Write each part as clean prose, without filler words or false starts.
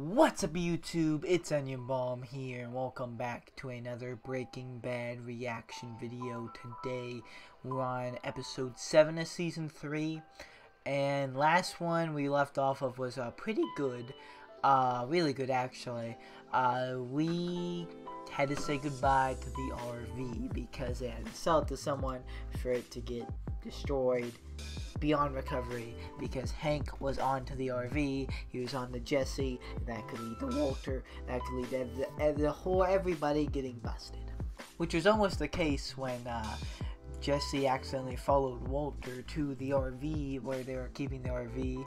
What's up YouTube, it's Onion Bomb here and welcome back to another Breaking Bad reaction video. Today we're on episode 7 of season 3 and last one we left off of was pretty good, really good actually. We had to say goodbye to the RV because they had to sell it to someone for it to get destroyed beyond recovery, because Hank was on to the RV, he was on to Jessie, and that could lead to Walter, that could lead to the whole everybody getting busted. Which was almost the case when Jessie accidentally followed Walter to the RV where they were keeping the RV,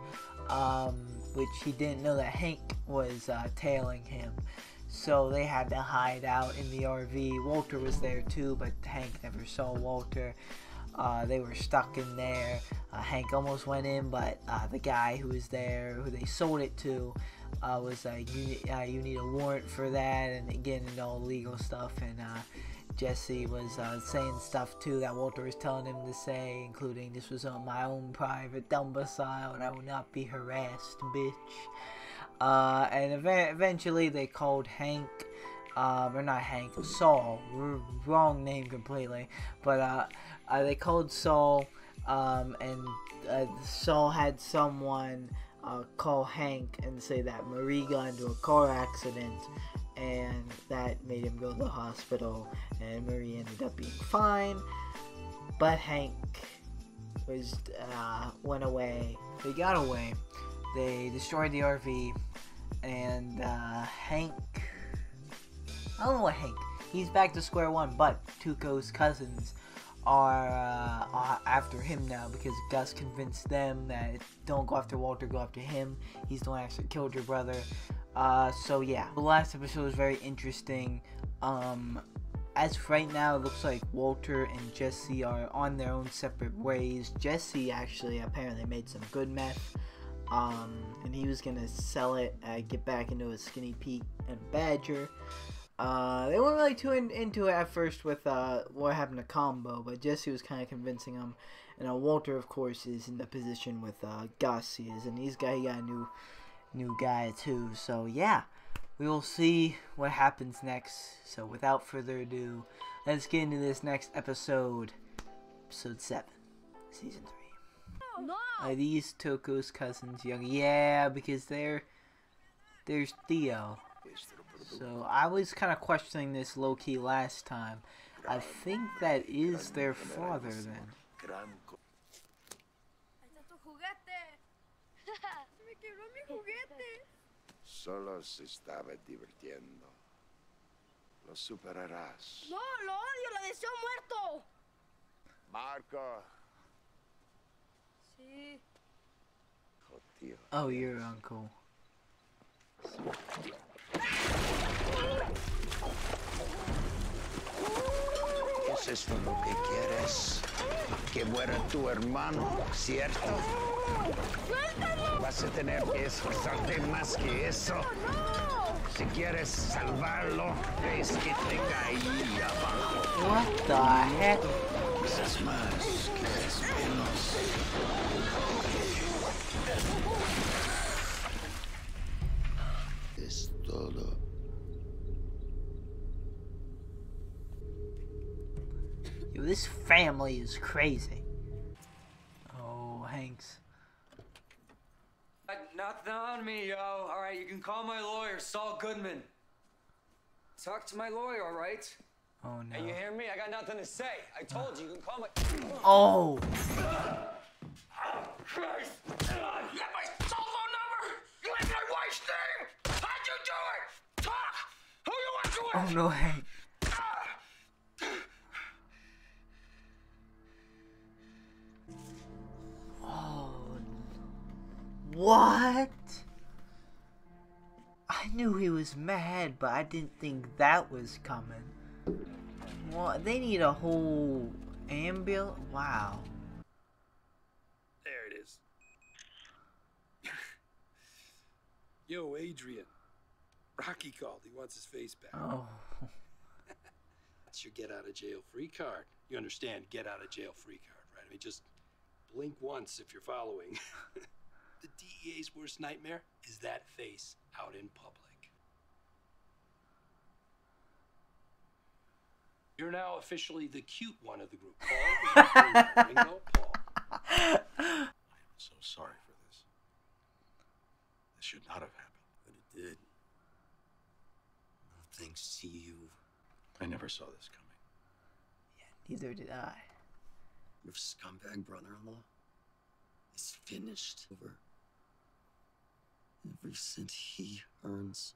which he didn't know that Hank was tailing him. So they had to hide out in the RV. Walter was there too, but Hank never saw Walter. They were stuck in there. Hank almost went in, but the guy who was there, who they sold it to, was like, you need a warrant for that, and getting into all legal stuff. And Jessie was saying stuff too that Walter was telling him to say, including, "This was on my own private domicile, and I will not be harassed, bitch." And eventually they called Hank. Or not Hank, Saul, wrong name completely, but they called Saul, and Saul had someone call Hank and say that Marie got into a car accident, and that made him go to the hospital, and Marie ended up being fine, but Hank was went away. They got away, they destroyed the RV, and Hank, I don't know what Hank, he's back to square one, but Tuco's cousins are after him now because Gus convinced them that don't go after Walter, go after him. He's the one that actually killed your brother. So yeah, the last episode was very interesting. As of right now, it looks like Walter and Jessie are on their own separate ways. Jessie actually apparently made some good meth. And he was gonna sell it, get back into his Skinny Pete and Badger. They weren't really too into it at first with what happened to Combo, but Jessie was kind of convincing him. And Walter, of course, is in the position with Gus. He got a new guy too. So yeah, we will see what happens next. So without further ado, let's get into this next episode, episode 7, season 3. No. Are these Tuco's cousins young? Yeah, because there's Theo. So I was kind of questioning this low-key last time. I think that is their father then. Solo se estaba divirtiendo. Lo superarás. No, lo odio, lo deseo muerto. Marco. Sí. Jodido. Oh, your uncle. ¿Es esto lo que quieres? Que muera tu hermano, ¿cierto? ¡Suéltalo! Vas a tener que esforzarte más que eso. ¡No! Si quieres salvarlo, es que te caí abajo. What the heck? Quizás más, quizás menos. Es todo. Yo, this family is crazy. Oh, Hanks. Nothing on me, yo. All right, you can call my lawyer, Saul Goodman. Talk to my lawyer, all right? Oh no. Hey, you hear me? I got nothing to say. I told you, you can call my... Oh! Christ! You have my cell phone number? You have my wife's name? How'd you do it? Talk! Who you want to Oh no, Hank. What? I knew he was mad, but I didn't think that was coming. Well, they need a whole ambulance? Wow. There it is. Yo, Adrian. Rocky called. He wants his face back. Oh. That's your get out of jail free card. You understand, get out of jail free card, right? I mean, just blink once if you're following. The DEA's worst nightmare is that face out in public. You're now officially the cute one of the group. Paul is the Ringo Paul. I am so sorry for this. This should not have happened. But it did. No thanks to you. I never saw this coming. Neither did I. Your scumbag brother-in-law is finished. Over. Every cent he earns,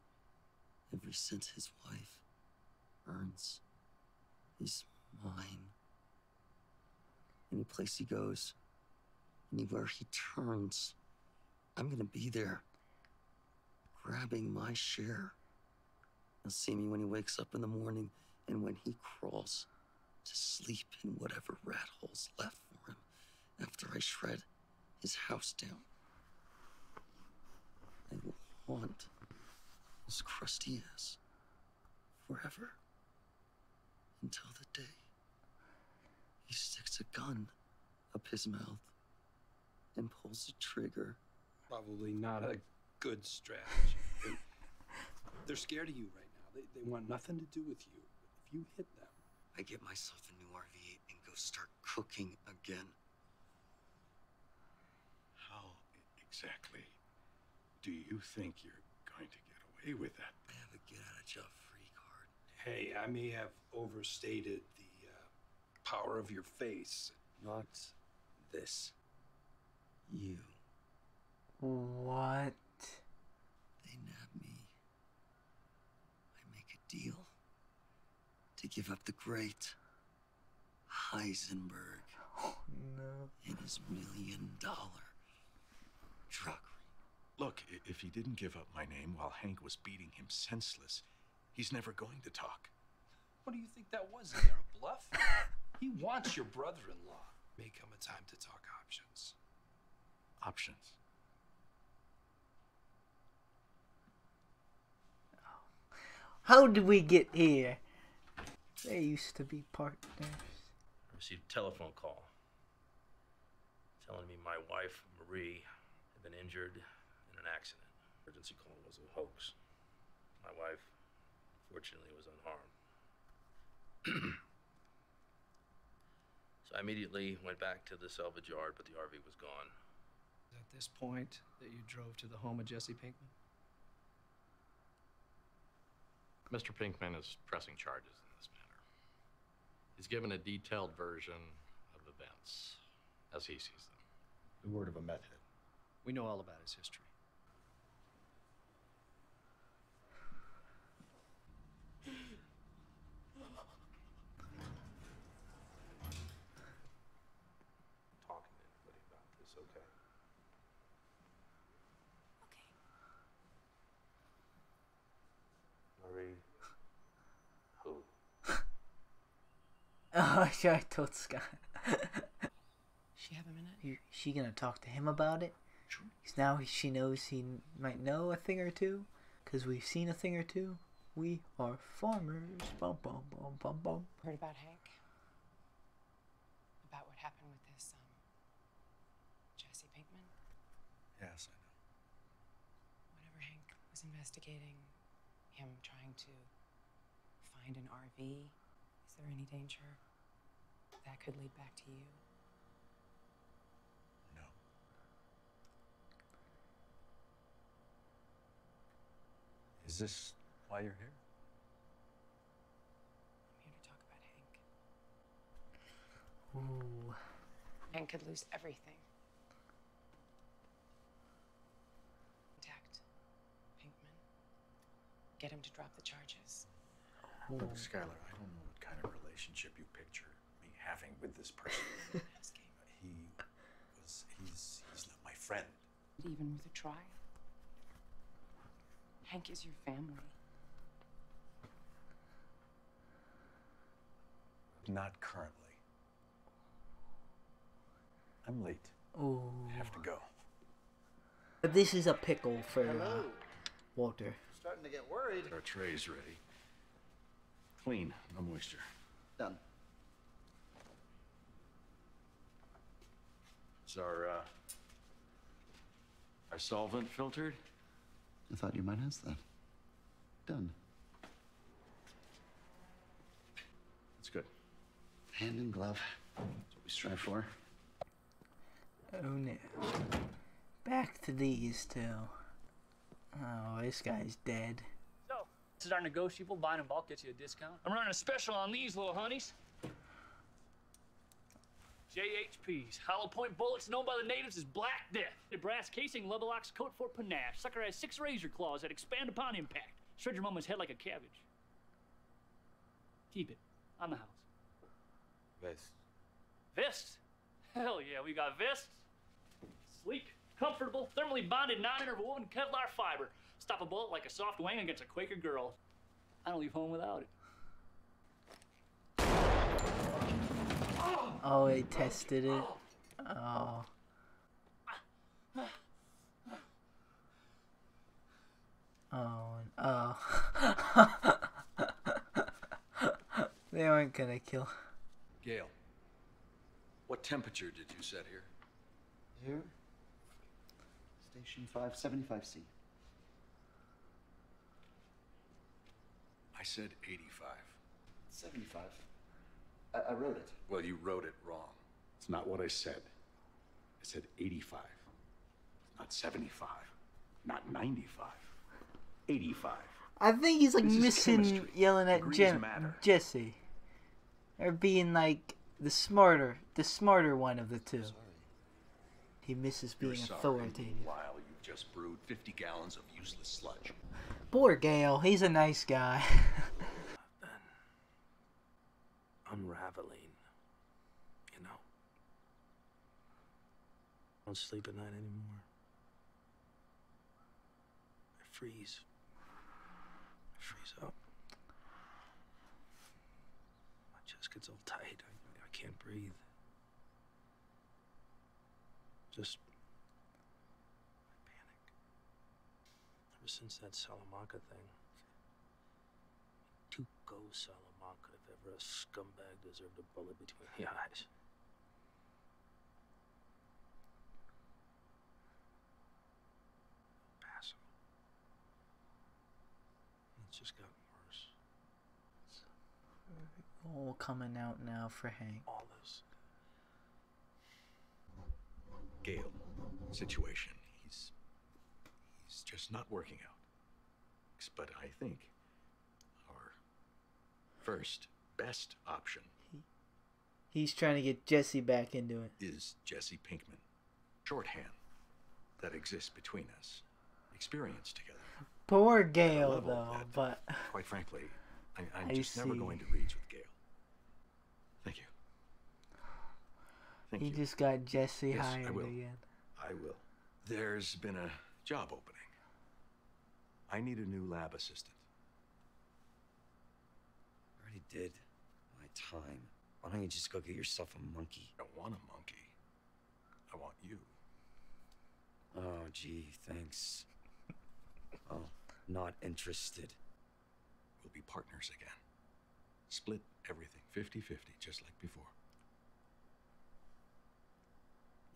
every cent his wife earns, is mine. Any place he goes, anywhere he turns, I'm gonna be there, grabbing my share. He'll see me when he wakes up in the morning and when he crawls to sleep in whatever rat hole's left for him after I shred his house down. I will haunt his crusty ass forever until the day he sticks a gun up his mouth and pulls the trigger. Probably not a good strategy. They're scared of you right now. They want nothing to do with you. If you hit them, I get myself a new RV and go start cooking again. How exactly do you think you're going to get away with that? I have a get-out-of-jail-free card. Hey, I may have overstated the power of your face. Not this. You. What? They nab me. I make a deal to give up the great Heisenberg Oh no. and his $1 million drug. Look, if he didn't give up my name while Hank was beating him senseless, he's never going to talk. What do you think that was in there, a bluff? He wants your brother-in-law. May come a time to talk options. Options. How did we get here? They used to be partners. I received a telephone call telling me my wife, Marie, had been injured in an accident. Emergency call was a hoax. My wife, fortunately, was unharmed. So I immediately went back to the salvage yard, but the RV was gone. At this point that you drove to the home of Jesse Pinkman? Mr. Pinkman is pressing charges in this matter. He's given a detailed version of events as he sees them. The word of a meth head. We know all about his history. Talking to anybody about this, okay? Marie. Who? Oh, I told Scott. She have a minute? She gonna talk to him about it? Sure. 'Cause now she knows he might know a thing or two. 'Cause we've seen a thing or two. We are farmers. Bum, bum, bum, bum, bum. Heard about Hank? About what happened with this, Jesse Pinkman? Yes, I know. Whatever Hank was investigating, him trying to find an RV, is there any danger that could lead back to you? No. Is this why you're here? I'm here to talk about Hank. Ooh. Hank could lose everything. Contact Pinkman. Get him to drop the charges. Look, Skylar, I don't know what kind of relationship you picture me having with this person. Asking. He's not my friend. Even with a trial. Hank is your family. Not currently. I'm late. Ooh. I have to go. But this is a pickle for Walter. Starting to get worried. Our tray's ready. Clean, no moisture. Done. Is our solvent filtered? I thought you might ask that. Done. That's good. Hand in glove. That's what we strive for. Oh no. Back to these two. Oh, this guy's dead. So, this is our negotiable. Buying in bulk gets you a discount. I'm running a special on these little honeys. JHPs. Hollow point bullets known by the natives as Black Death. The brass casing level locks coat for panache. Sucker has 6 razor claws that expand upon impact. Shred your mama's head like a cabbage. Keep it. On the house. Vest. Vest? Hell yeah, we got vests. Sleek, comfortable, thermally bonded, non-interwoven Kevlar fiber. Stop a bullet like a soft wang against a Quaker girl. I don't leave home without it. Oh, they tested it. Oh. Oh, oh. They weren't gonna kill. Gale, what temperature did you set here? Here? Station 575C. I said 85. 75. I wrote it. Well, you wrote it wrong. It's not what I said. I said 85. Not 75. Not 95. 85. I think he's like This is missing chemistry. yelling at Degrees matter. Jessie. Or being like the smarter one of the two. Sorry. He misses You're being sorry. authoritative. While you've just brewed 50 gallons of useless sludge. Poor Gale, he's a nice guy. Unraveling, you know. I don't sleep at night anymore. I freeze. I freeze up. My chest gets all tight. I can't breathe. Just I panic. Ever since that Salamanca thing. Tuco Salamanca, if ever a scumbag deserved a bullet between the eyes. Paso. It's just gotten worse. All coming out now for Hank. All this. Gale, situation. He's just not working out. But I think our first best option He's trying to get Jessie back into it. is Jesse Pinkman. Shorthand that exists between us. Experience together. Poor At a Gale level though, that, but quite frankly, I'm I just never see. going to reach with Gale. Thank you. Thank he you. just got Jessie Yes, I hired will. again. I will. There's been a job opening. I need a new lab assistant. I already did my time. Why don't you just go get yourself a monkey? I don't want a monkey. I want you. Oh, gee, thanks. Oh, not interested. We'll be partners again. Split everything 50-50, just like before.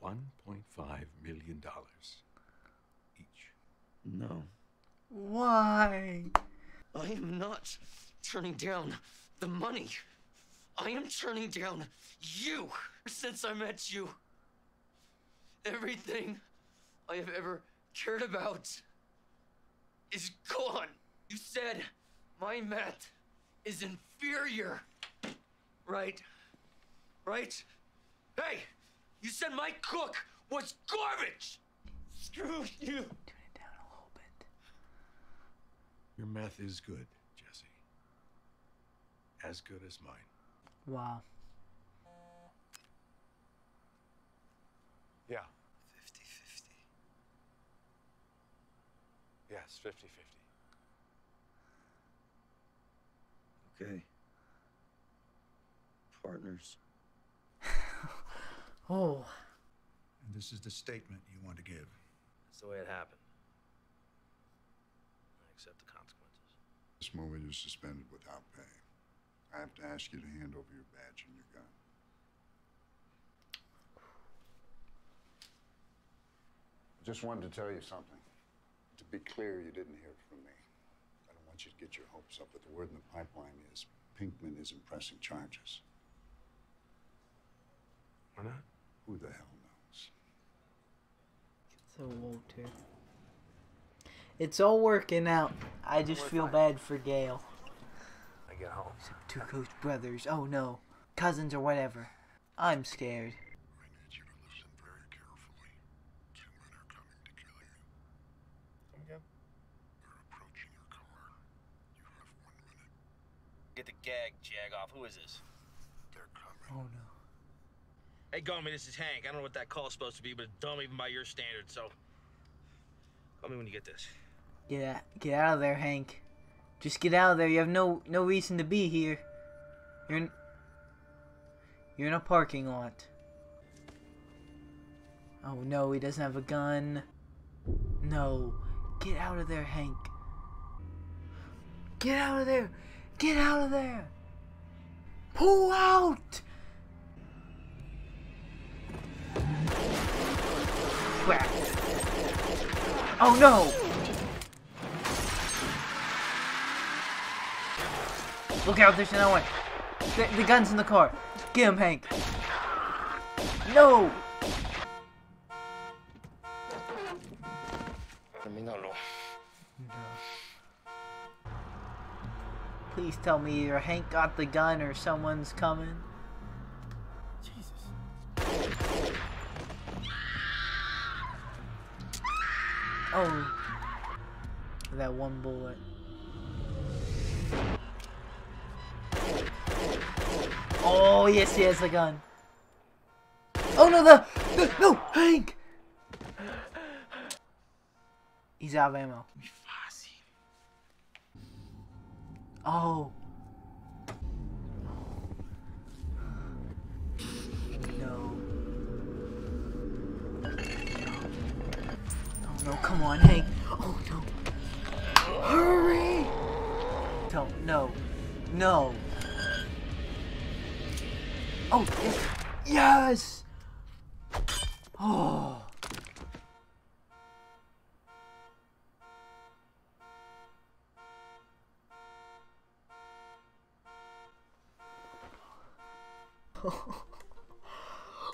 $1.5 million each. No. Why? I am not turning down the money. I am turning down you. Since I met you, everything I have ever cared about is gone. You said my meth is inferior. Right? Right? Hey, you said my cook was garbage. Screw you. Turn it down a little bit. Your meth is good, Jesse. As good as mine. Wow. Yeah. 50-50. Yes, 50-50. Okay. Partners. Oh. And this is the statement you want to give. That's the way it happened. I accept the consequences. This movie is suspended without pay. I have to ask you to hand over your badge and your gun. I just wanted to tell you something. To be clear, you didn't hear from me. I don't want you to get your hopes up, but the word in the pipeline is Pinkman isn't pressing charges. Why not? Who the hell knows? So Walter. It's all working out. I just feel bad for Gale. I get home. Except Tuco's brothers. Oh no. Cousins or whatever. I'm scared. I need you to listen very carefully. 2 men are coming to kill you. Okay. They're approaching your car. You have 1 minute. Get the jag off. Who is this? They're coming. Oh no. Hey, Gomez, this is Hank. I don't know what that call's supposed to be, but it's dumb even by your standards, so call me when you get this. Get out of there, Hank. Just get out of there. You have no reason to be here. You're in a parking lot. Oh no, he doesn't have a gun. No. Get out of there, Hank. Get out of there. Get out of there. Pull out. Crap. Oh no. Look out, there's another one. The gun's in the car. Get him, Hank. No! Terminalo. Please tell me either Hank got the gun or someone's coming. Jesus. Oh. That one bullet. Oh, yes, he has the gun. Oh, no, no, Hank! He's out of ammo. Oh. No. Oh, no, come on, Hank. Oh, no. Hurry! Don't, no. No. Oh, yes! Yes! Oh.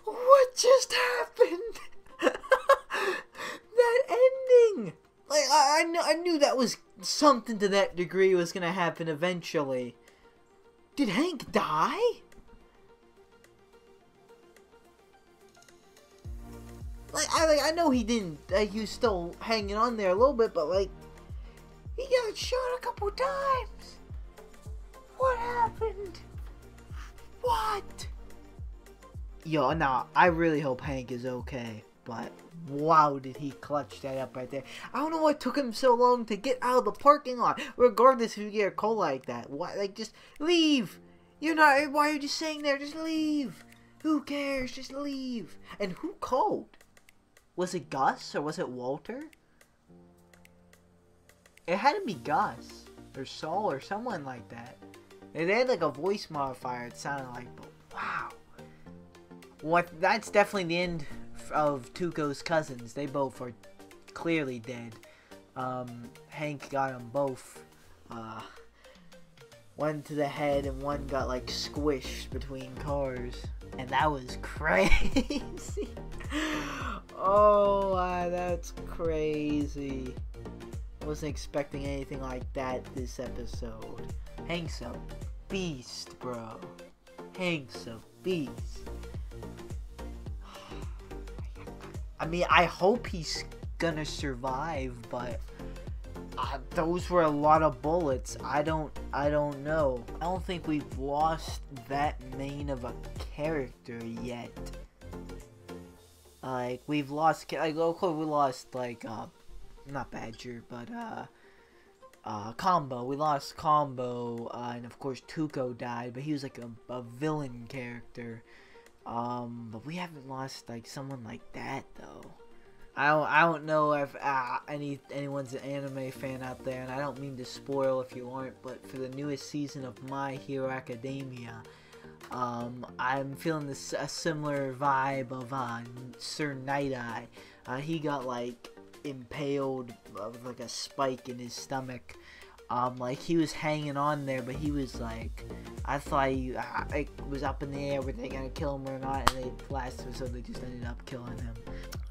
What just happened? That ending! Like, I knew that was something to that degree was gonna happen eventually. Did Hank die? I know he didn't, he was still hanging on there a little bit, but like, he got shot a couple times. What happened? What? Yo, nah, I really hope Hank is okay, but wow, did he clutch that up right there. I don't know what took him so long to get out of the parking lot, regardless if you get a call like that. Why, like, just leave. You're not, why are you just sitting there? Just leave. Who cares? Just leave. And who called? Was it Gus or was it Walter? It had to be Gus or Saul or someone like that. They had like a voice modifier, it sounded like, but wow. What? That's definitely the end of Tuco's cousins. They both are clearly dead. Hank got them both. One to the head and one got like squished between cars. And that was crazy. Oh, that's crazy. I wasn't expecting anything like that this episode. Hank's a beast, bro. Hank's a beast. I mean, I hope he's gonna survive, but those were a lot of bullets. I don't know. I don't think we've lost that main of a character yet. Like, we've lost, like, of course we lost, like, not Badger, but, Combo. We lost Combo, and of course Tuco died, but he was, like, a villain character. But we haven't lost, like, someone like that, though. I don't know if anyone's an anime fan out there, and I don't mean to spoil if you aren't, but for the newest season of My Hero Academia, I'm feeling a similar vibe of Sir Night-Eye. He got like impaled with like a spike in his stomach. Like he was hanging on there, but he was like, I thought it was up in the air, were they gonna kill him or not, and they blasted him, so they just ended up killing him.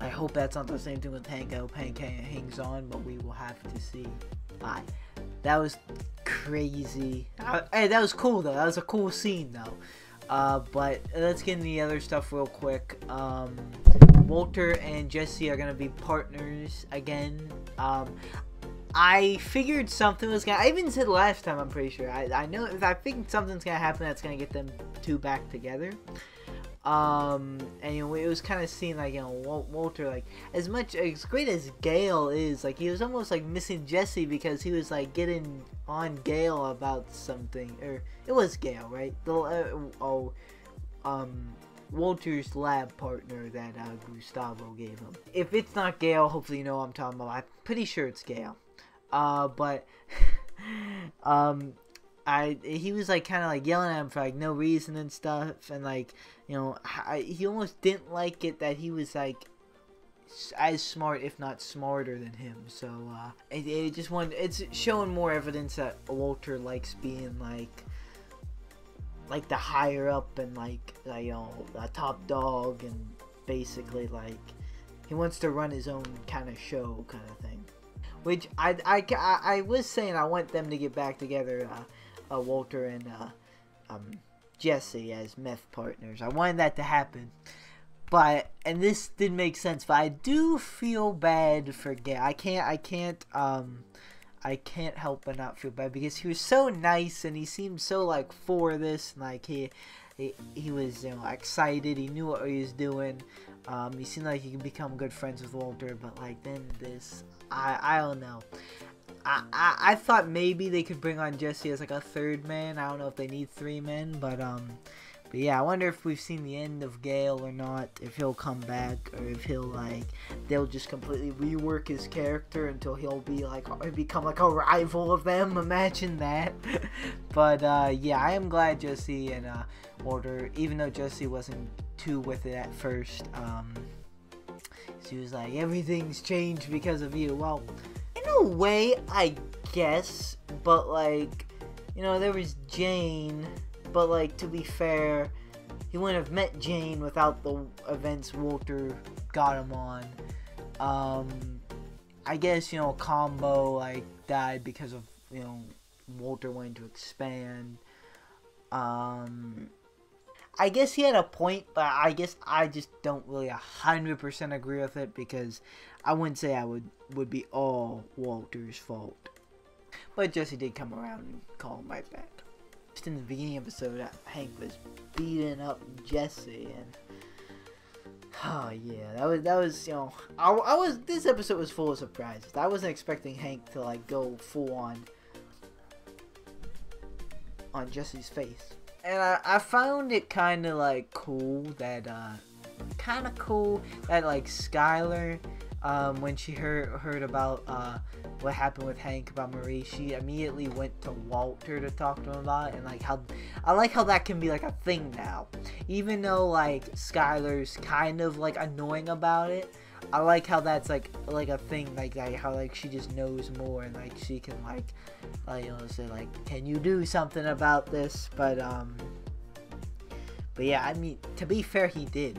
I hope that's not the same thing with Hank. I hope Hank hangs on, but we will have to see. That was crazy. Hey, that was cool though. That was a cool scene though. But let's get into the other stuff real quick. Walter and Jessie are gonna be partners again. I figured something was gonna. I even said last time. I'm pretty sure. I know. I think something's gonna happen that's gonna get them two back together. And you know, it was kind of seen like, you know, Walter, like, as great as Gale is, like, he was almost like missing Jessie because he was like getting on Gale about something, or it was Gale, right? The Walter's lab partner that Gustavo gave him. If it's not Gale, hopefully you know what I'm talking about. I'm pretty sure it's Gale. But he was like kind of like yelling at him for like no reason and stuff, and like, you know, he almost didn't like it that he was like as smart, if not smarter than him. So it's showing more evidence that Walter likes being like the higher up and like you know, a top dog, and basically like he wants to run his own kind of show kind of thing. Which I was saying I want them to get back together, Walter and Jessie as meth partners. I wanted that to happen, and this didn't make sense. But I do feel bad for Gale. I can't help but not feel bad because he was so nice and he seemed so like for this, and like he was, you know, excited. He knew what he was doing. He seemed like he could become good friends with Walter, but like then this, I don't know. I thought maybe they could bring on Jessie as like a third man. I don't know if they need 3 men, but yeah, I wonder if we've seen the end of Gale or not, if he'll come back, or if they'll just completely rework his character until he'll be like, become like a rival of them. Imagine that. But yeah, I am glad Jessie and Walter, even though Jessie wasn't too with it at first, she was like, everything's changed because of you. Well, in a way, I guess, but like, you know, there was Jane, but like, to be fair, he wouldn't have met Jane without the events Walter got him on. I guess, you know, Combo like died because of, you know, Walter wanting to expand. I guess he had a point, but I guess I just don't really 100% agree with it, because I wouldn't say I would be all Walter's fault. But Jessie did come around and call him right back. Just in the beginning episode, Hank was beating up Jessie, and oh yeah, that was you know, this episode was full of surprises. I wasn't expecting Hank to like go full on Jessie's face. And I found it kind of like cool that like Skylar, when she heard about what happened with Hank about Marie, she immediately went to Walter to talk to him about it. And like I like how that can be like a thing now, even though like Skylar's kind of like annoying about it. I like how that's like a thing, like how like she just knows more, and like she can like you know, say like, can you do something about this? But yeah, I mean, to be fair, he did.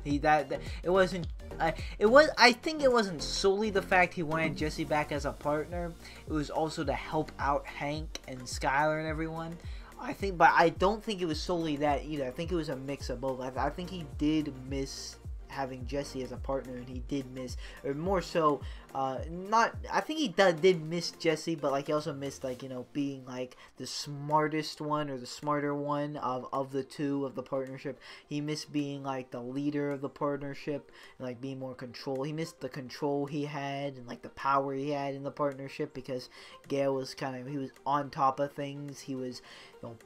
It wasn't. I think it wasn't solely the fact he wanted Jessie back as a partner. It was also to help out Hank and Skylar and everyone. But I don't think it was solely that either. I think it was a mix of both. I think he did miss having Jessie as a partner, and he did miss, or more so, I think he did miss Jessie, but like he also missed, like, you know, being like the smartest one, or the smarter one of the two of the partnership. He missed being like the leader of the partnership, and like being more control. He missed the control he had and like the power he had in the partnership, because Gale was he was on top of things. He was, you know,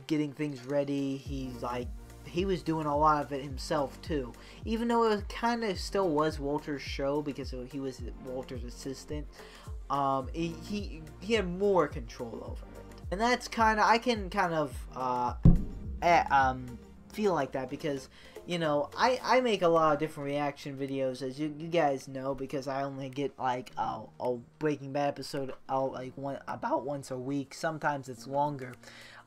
getting things ready. He was doing a lot of it himself too, even though it kind of still was Walter's show, because he was Walter's assistant. He had more control over it, and that's I can kind of feel like that, because you know, I make a lot of different reaction videos, as you guys know, because I only get like a Breaking Bad episode out like about once a week. Sometimes it's longer.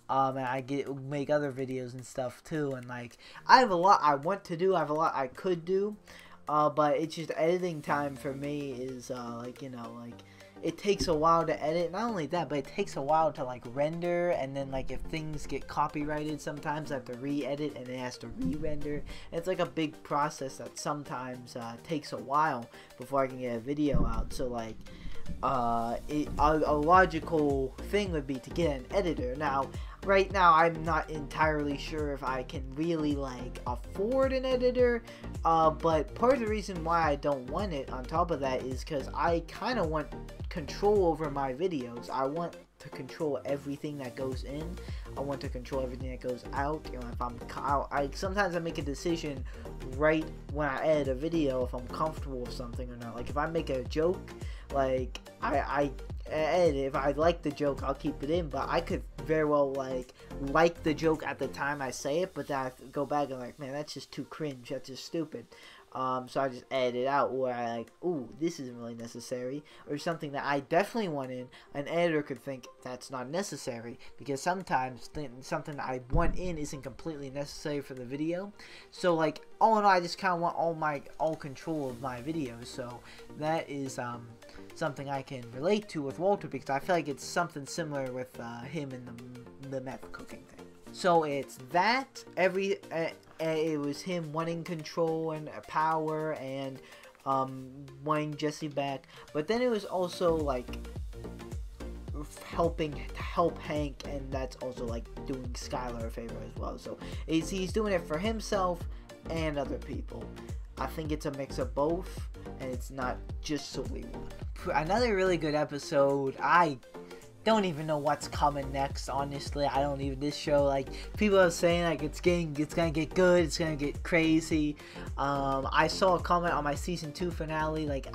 And I make other videos and stuff too, and like I have a lot I want to do, I have a lot I could do, but it's just editing time for me is like, you know, like it takes a while to edit. Not only that, but it takes a while to like render, and then like if things get copyrighted, sometimes I have to re-edit and it has to re-render. And it's like a big process that sometimes takes a while before I can get a video out. So like a logical thing would be to get an editor. Now right now I'm not entirely sure if I can really like afford an editor, but part of the reason why I don't want it on top of that is because I kind of want control over my videos. I want to control everything that goes in. I want to control everything that goes out. You know, if sometimes I make a decision right when I edit a video if I'm comfortable with something or not. Like if I make a joke, like I edit it. If I like the joke, I'll keep it in, but I could very well like the joke at the time I say it, but then I go back and like, man, that's just too cringe, that's just stupid. So I just edit it out, or I like, ooh, this isn't really necessary, or something that I definitely want in. An editor could think that's not necessary, because sometimes something that I want in isn't completely necessary for the video. So like, all in all, I just kind of want all control of my videos. So that is something I can relate to with Walter, because I feel like it's something similar with him and the meth cooking thing. So it's that, it was him wanting control and power and wanting Jessie back, but then it was also like helping to help Hank, and that's also like doing Skylar a favor as well. So he's doing it for himself and other people. I think it's a mix of both, and it's not just solely one. Another really good episode. I don't even know what's coming next, honestly. I don't even, this show, like, people are saying like it's gonna get good, it's gonna get crazy. I saw a comment on my season 2 finale, like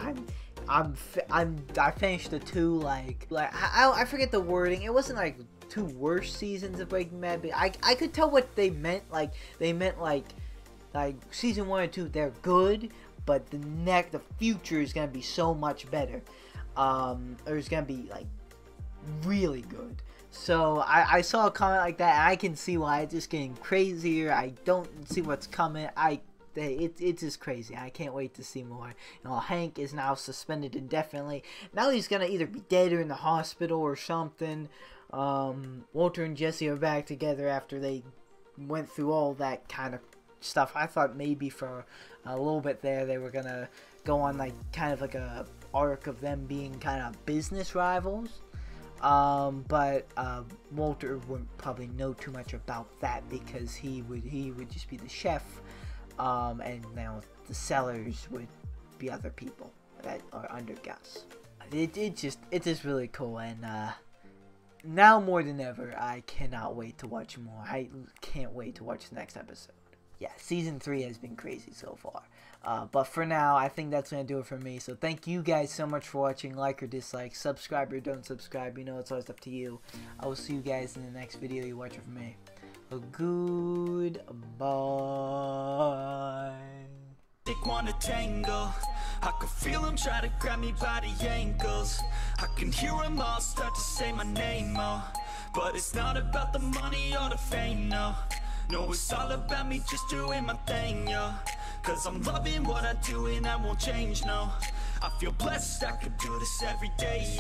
I finished the 2, like I forget the wording. It wasn't like 2 worst seasons of Breaking Bad, but I could tell what they meant. Like they meant like season 1 and 2, they're good, but the future is gonna be so much better. Or it's gonna be like really good. So I saw a comment like that, and I can see why it's just getting crazier. I don't see what's coming. It's just crazy. I can't wait to see more. You know, Hank is now suspended indefinitely. Now he's gonna either be dead or in the hospital or something. Walter and Jessie are back together after they went through all that kind of stuff. I thought maybe for a little bit there they were gonna go on like kind of like a arc of them being kind of business rivals. But Walter wouldn't probably know too much about that, because he would just be the chef, and now the sellers would be other people that are under Gus. It's just really cool, and now more than ever, I cannot wait to watch more. I can't wait to watch the next episode. Yeah, season 3 has been crazy so far. But for now, I think that's going to do it for me. So thank you guys so much for watching. Like or dislike, subscribe or don't subscribe. You know, it's always up to you. I will see you guys in the next video you watch it from me. Goodbye. They wanna tangle. I can feel them try to grab me by the ankles. I can hear them all start to say my name, oh. But it's not about the money or the fame, no. No, it's all about me just doing my thing, yo. Cause I'm loving what I do and I won't change, no. I feel blessed I could do this every day.